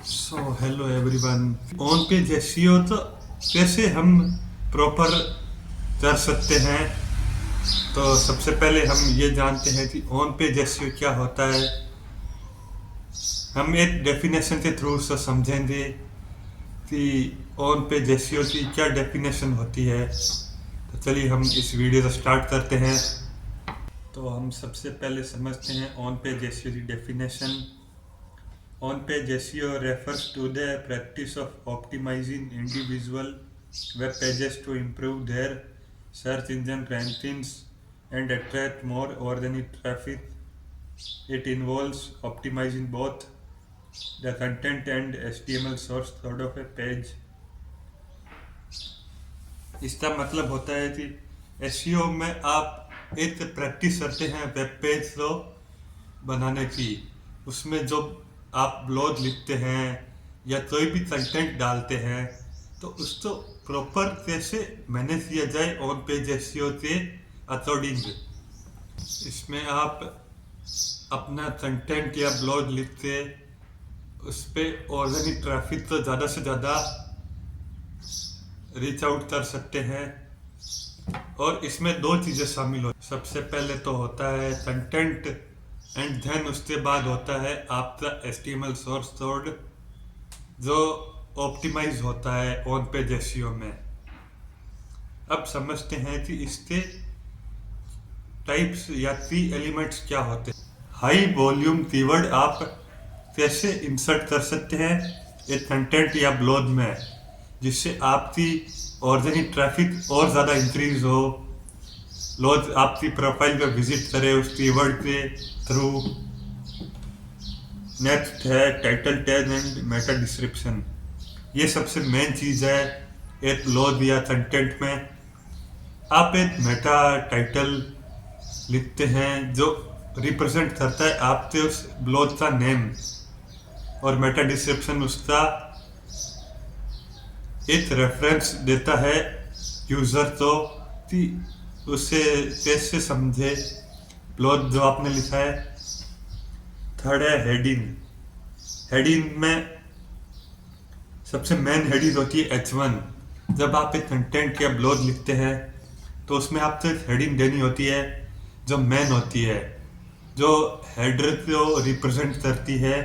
So hello everyone. On page SEO तो कैसे हम प्रॉपर कर सकते हैं। तो सबसे पहले हम ये जानते हैं कि ऑन पेज एसईओ क्या होता है। हम एक डेफिनेशन के थ्रू से समझेंगे कि ऑन पेज एसईओ की क्या डेफिनेशन होती है। तो चलिए हम इस वीडियो को स्टार्ट करते हैं। तो हम सबसे पहले समझते हैं ऑन पेज एसईओ की definition. On-page SEO refers to the practice of optimizing individual web pages to improve their search engine rankings and attract more organic traffic. It involves optimizing both the content and HTML source code of a page. इसका मतलब होता है कि SEO में आप एक practice करते हैं वेब पेज को बनाने की। उसमें जो आप ब्लॉग लिखते हैं या कोई भी कंटेंट डालते हैं तो उसको प्रॉपर कैसे मैनेज किया जाए ऑन पेज एसईओ के अकॉर्डिंग। इसमें आप अपना कंटेंट या ब्लॉग लिखते उस पर ऑर्गेनिक ट्रैफिक तो ज़्यादा से ज़्यादा रीच आउट कर सकते हैं। और इसमें दो चीज़ें शामिल हो, सबसे पहले तो होता है कंटेंट एंड देन उसके बाद होता है आपका HTML सोर्स कोड जो ऑप्टिमाइज होता है ऑन पेज एसईओ में। अब समझते हैं कि इसके टाइप्स या की एलिमेंट्स क्या होते हैं। हाई वॉल्यूम कीवर्ड आप कैसे इंसर्ट कर सकते हैं एक कंटेंट या ब्लॉग में जिससे आपकी ऑर्गेनिक ट्रैफिक और ज़्यादा इंक्रीज हो, लोग आपकी प्रोफाइल पे विजिट करें उस कीवर्ड के थ्रू। नेक्स्ट है title tag and Meta description. ये सबसे मेन चीज़ है एक ब्लॉग या कंटेंट में। आप एक मेटा टाइटल लिखते हैं जो रिप्रेजेंट करता है आपके उस ब्लॉग का नेम, और मेटा डिस्क्रिप्शन उसका एक रेफरेंस देता है यूज़र को कि उसे कैसे समझे ब्लॉग जो आपने लिखा है। थर्ड है हेडिंग। हेडिंग में सबसे मेन हेडिंग होती है H1। जब आप एक कंटेंट या ब्लॉग लिखते हैं तो उसमें आपको एक हेडिंग देनी होती है जो मेन होती है, जो हेडर को रिप्रेजेंट करती है।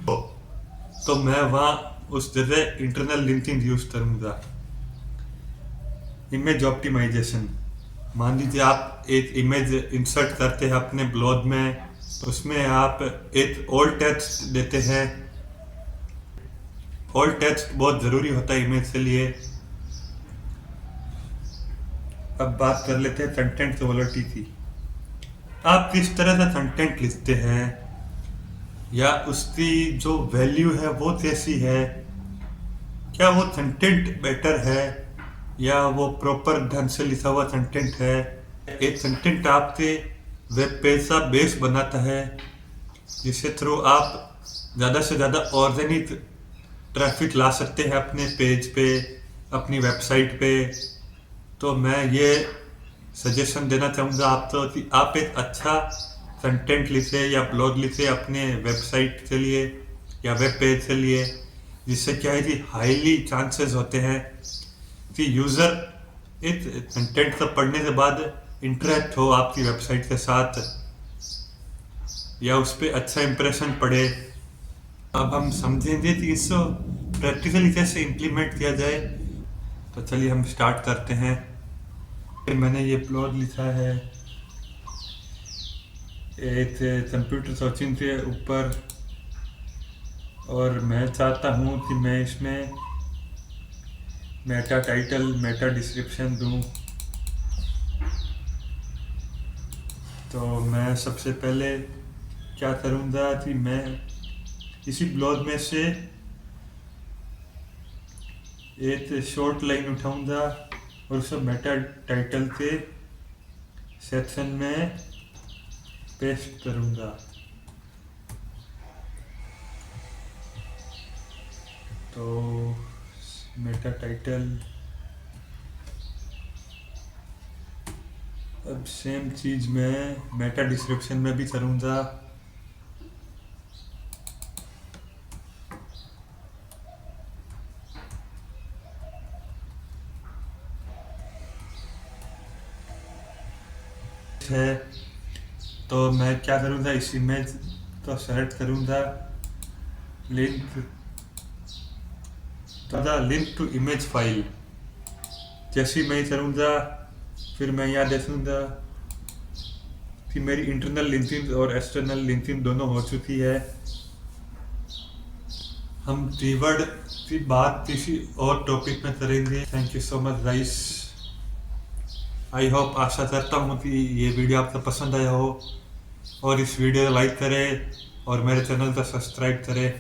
तो मैं वहाँ उस जगह इंटरनल लिंकिंग यूज करूँगा। Image optimization. मान लीजिए आप एक इमेज इंसर्ट करते हैं अपने ब्लॉग में, उसमें आप एक ओल्ड टेक्स्ट देते हैं। ओल्ड टेक्स्ट बहुत ज़रूरी होता है इमेज के लिए। अब बात कर लेते हैं कंटेंट क्वालिटी की। आप किस तरह का कंटेंट लिखते हैं या उसकी जो वैल्यू है वो कैसी है। क्या वो कंटेंट बेटर है या वो प्रॉपर ढंग से लिखा हुआ कंटेंट है। एक कंटेंट आपके वेब पेज का बेस बनाता है जिसके थ्रू आप ज़्यादा से ज़्यादा ऑर्गेनिक ट्रैफिक ला सकते हैं अपने पेज पे, अपनी वेबसाइट पे। तो मैं ये सजेशन देना चाहूँगा आपको कि आप एक अच्छा कंटेंट लिखें या ब्लॉग लिखें अपने वेबसाइट के लिए या वेब पेज के लिए, जिससे क्या है कि हाईली चांसेस होते हैं कि यूज़र एक कंटेंट को पढ़ने के बाद इंटरेक्ट हो आपकी वेबसाइट के साथ या उस पर अच्छा इंप्रेशन पड़े। अब हम समझेंगे कि इसको प्रैक्टिकली कैसे इम्प्लीमेंट किया जाए। तो चलिए हम स्टार्ट करते हैं। मैंने ये प्लॉट लिखा है एक कंप्यूटर कोचिंग के ऊपर, और मैं चाहता हूँ कि मैं इसमें मेटा टाइटल मेटा डिस्क्रिप्शन दूँ। तो मैं सबसे पहले क्या करूँगा कि मैं इसी ब्लॉग में से एक शॉर्ट लाइन उठाऊँगा और उसे मेटा टाइटल के सेक्शन में पेस्ट करूँगा। तो मेटा टाइटल, अब सेम चीज़ मैं मेटा डिस्क्रिप्शन में भी करूँगा। है। तो मैं क्या करूँगा, इस इमेज को सेलेक्ट करूँगा, लिंक टू इमेज फाइल। जैसे मैं करूँगा फिर मैं यहाँ देखूँगा कि मेरी इंटरनल लिंकिंग और एक्सटर्नल लिंकिंग दोनों हो चुकी है। हम कीवर्ड की बात किसी और टॉपिक में करेंगे। Thank you so much guys. I hope, आशा करता हूँ कि ये वीडियो आपको पसंद आया हो और इस वीडियो को लाइक करें और मेरे चैनल को सब्सक्राइब करें।